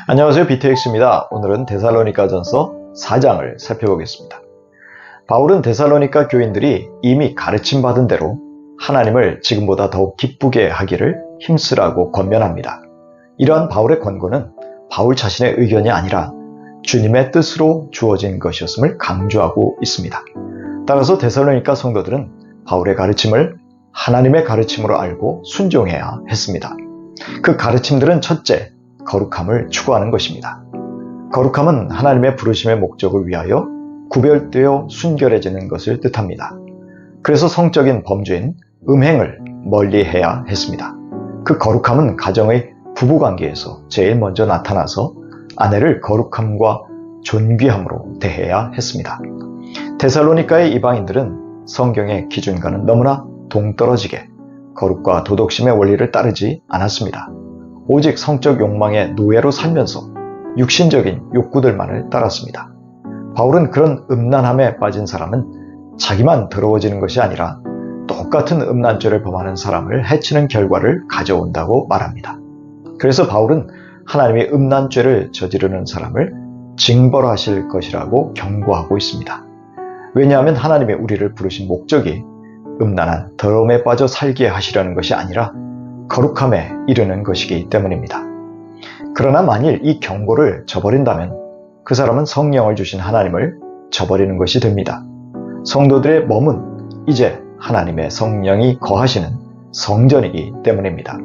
안녕하세요. BTX입니다. 오늘은 데살로니가전서 4장을 살펴보겠습니다. 바울은 데살로니가 교인들이 이미 가르침받은 대로 하나님을 지금보다 더욱 기쁘게 하기를 힘쓰라고 권면합니다. 이러한 바울의 권고는 바울 자신의 의견이 아니라 주님의 뜻으로 주어진 것이었음을 강조하고 있습니다. 따라서 데살로니가 성도들은 바울의 가르침을 하나님의 가르침으로 알고 순종해야 했습니다. 그 가르침들은 첫째, 거룩함을 추구하는 것입니다. 거룩함은 하나님의 부르심의 목적을 위하여 구별되어 순결해지는 것을 뜻합니다. 그래서 성적인 범죄인 음행을 멀리해야 했습니다. 그 거룩함은 가정의 부부관계에서 제일 먼저 나타나서 아내를 거룩함과 존귀함으로 대해야 했습니다. 데살로니가의 이방인들은 성경의 기준과는 너무나 동떨어지게 거룩과 도덕심의 원리를 따르지 않았습니다. 오직 성적 욕망의 노예로 살면서 육신적인 욕구들만을 따랐습니다. 바울은 그런 음란함에 빠진 사람은 자기만 더러워지는 것이 아니라 똑같은 음란죄를 범하는 사람을 해치는 결과를 가져온다고 말합니다. 그래서 바울은 하나님이 음란죄를 저지르는 사람을 징벌하실 것이라고 경고하고 있습니다. 왜냐하면 하나님이 우리를 부르신 목적이 음란한 더러움에 빠져 살게 하시려는 것이 아니라 거룩함에 이르는 것이기 때문입니다. 그러나 만일 이 경고를 저버린다면 그 사람은 성령을 주신 하나님을 저버리는 것이 됩니다. 성도들의 몸은 이제 하나님의 성령이 거하시는 성전이기 때문입니다.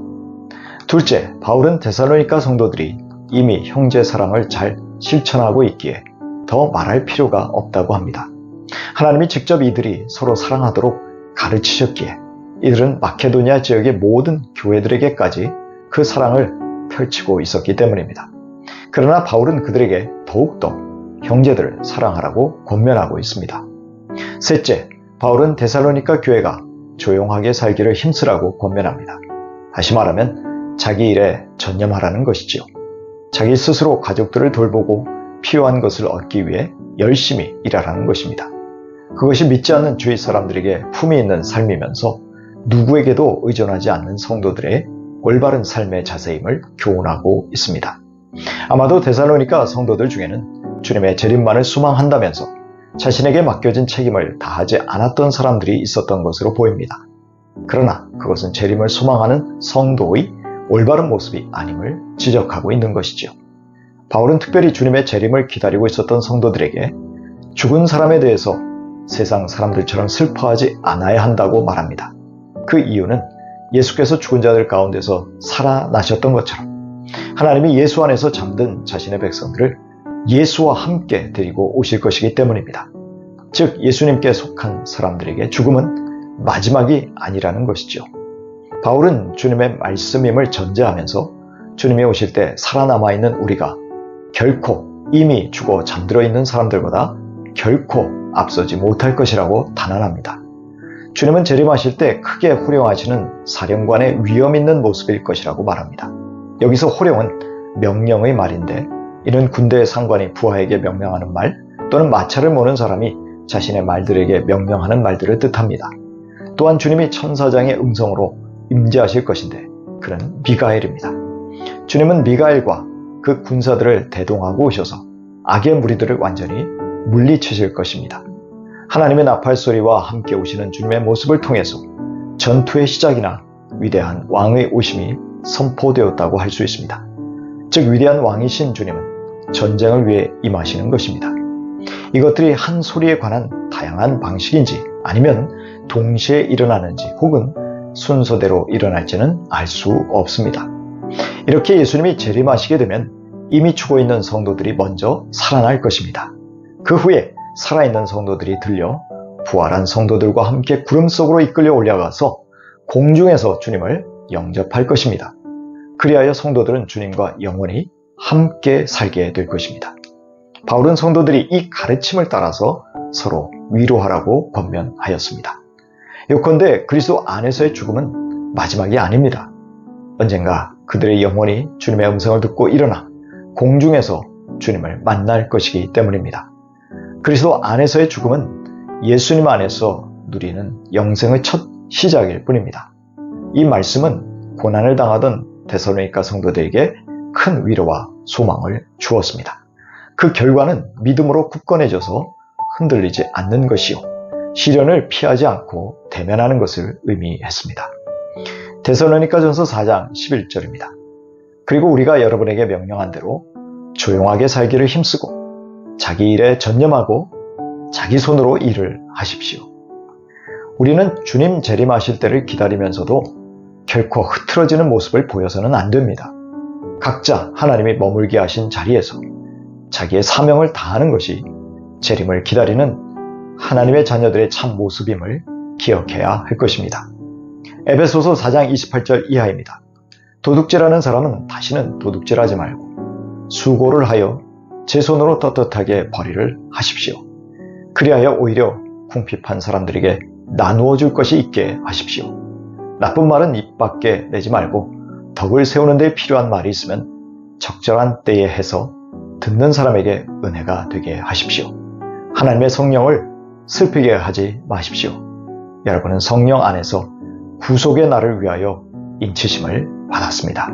둘째, 바울은 데살로니가 성도들이 이미 형제 사랑을 잘 실천하고 있기에 더 말할 필요가 없다고 합니다. 하나님이 직접 이들이 서로 사랑하도록 가르치셨기에 이들은 마케도니아 지역의 모든 교회들에게까지 그 사랑을 펼치고 있었기 때문입니다. 그러나 바울은 그들에게 더욱더 형제들을 사랑하라고 권면하고 있습니다. 셋째, 바울은 데살로니가 교회가 조용하게 살기를 힘쓰라고 권면합니다. 다시 말하면 자기 일에 전념하라는 것이지요. 자기 스스로 가족들을 돌보고 필요한 것을 얻기 위해 열심히 일하라는 것입니다. 그것이 믿지 않는 주위 사람들에게 품위 있는 삶이면서 누구에게도 의존하지 않는 성도들의 올바른 삶의 자세임을 교훈하고 있습니다. 아마도 데살로니가 성도들 중에는 주님의 재림만을 소망한다면서 자신에게 맡겨진 책임을 다하지 않았던 사람들이 있었던 것으로 보입니다. 그러나 그것은 재림을 소망하는 성도의 올바른 모습이 아님을 지적하고 있는 것이지요. 바울은 특별히 주님의 재림을 기다리고 있었던 성도들에게 죽은 사람에 대해서 세상 사람들처럼 슬퍼하지 않아야 한다고 말합니다. 그 이유는 예수께서 죽은 자들 가운데서 살아나셨던 것처럼 하나님이 예수 안에서 잠든 자신의 백성들을 예수와 함께 데리고 오실 것이기 때문입니다. 즉 예수님께 속한 사람들에게 죽음은 마지막이 아니라는 것이죠. 바울은 주님의 말씀임을 전제하면서 주님이 오실 때 살아남아 있는 우리가 결코 이미 죽어 잠들어 있는 사람들보다 결코 앞서지 못할 것이라고 단언합니다. 주님은 재림하실 때 크게 호령하시는 사령관의 위엄 있는 모습일 것이라고 말합니다. 여기서 호령은 명령의 말인데 이는 군대의 상관이 부하에게 명령하는 말 또는 마차를 모는 사람이 자신의 말들에게 명령하는 말들을 뜻합니다. 또한 주님이 천사장의 음성으로 임재하실 것인데 그는 미가엘입니다. 주님은 미가엘과 그 군사들을 대동하고 오셔서 악의 무리들을 완전히 물리치실 것입니다. 하나님의 나팔소리와 함께 오시는 주님의 모습을 통해서 전투의 시작이나 위대한 왕의 오심이 선포되었다고 할 수 있습니다. 즉 위대한 왕이신 주님은 전쟁을 위해 임하시는 것입니다. 이것들이 한 소리에 관한 다양한 방식인지 아니면 동시에 일어나는지 혹은 순서대로 일어날지는 알 수 없습니다. 이렇게 예수님이 재림하시게 되면 이미 죽어 있는 성도들이 먼저 살아날 것입니다. 그 후에 살아있는 성도들이 들려 부활한 성도들과 함께 구름 속으로 이끌려 올라가서 공중에서 주님을 영접할 것입니다. 그리하여 성도들은 주님과 영원히 함께 살게 될 것입니다. 바울은 성도들이 이 가르침을 따라서 서로 위로하라고 권면하였습니다. 요컨대 그리스도 안에서의 죽음은 마지막이 아닙니다. 언젠가 그들의 영혼이 주님의 음성을 듣고 일어나 공중에서 주님을 만날 것이기 때문입니다. 그리스도 안에서의 죽음은 예수님 안에서 누리는 영생의 첫 시작일 뿐입니다. 이 말씀은 고난을 당하던 데살로니가 성도들에게 큰 위로와 소망을 주었습니다. 그 결과는 믿음으로 굳건해져서 흔들리지 않는 것이요, 시련을 피하지 않고 대면하는 것을 의미했습니다. 데살로니가전서 4장 11절입니다. 그리고 우리가 여러분에게 명령한 대로 조용하게 살기를 힘쓰고 자기 일에 전념하고 자기 손으로 일을 하십시오. 우리는 주님 재림하실 때를 기다리면서도 결코 흐트러지는 모습을 보여서는 안 됩니다. 각자 하나님이 머물게 하신 자리에서 자기의 사명을 다하는 것이 재림을 기다리는 하나님의 자녀들의 참 모습임을 기억해야 할 것입니다. 에베소서 4장 28절 이하입니다. 도둑질하는 사람은 다시는 도둑질하지 말고 수고를 하여 제 손으로 떳떳하게 벌이를 하십시오. 그리하여 오히려 궁핍한 사람들에게 나누어 줄 것이 있게 하십시오. 나쁜 말은 입 밖에 내지 말고 덕을 세우는 데 필요한 말이 있으면 적절한 때에 해서 듣는 사람에게 은혜가 되게 하십시오. 하나님의 성령을 슬프게 하지 마십시오. 여러분은 성령 안에서 구속의 날을 위하여 인치심을 받았습니다.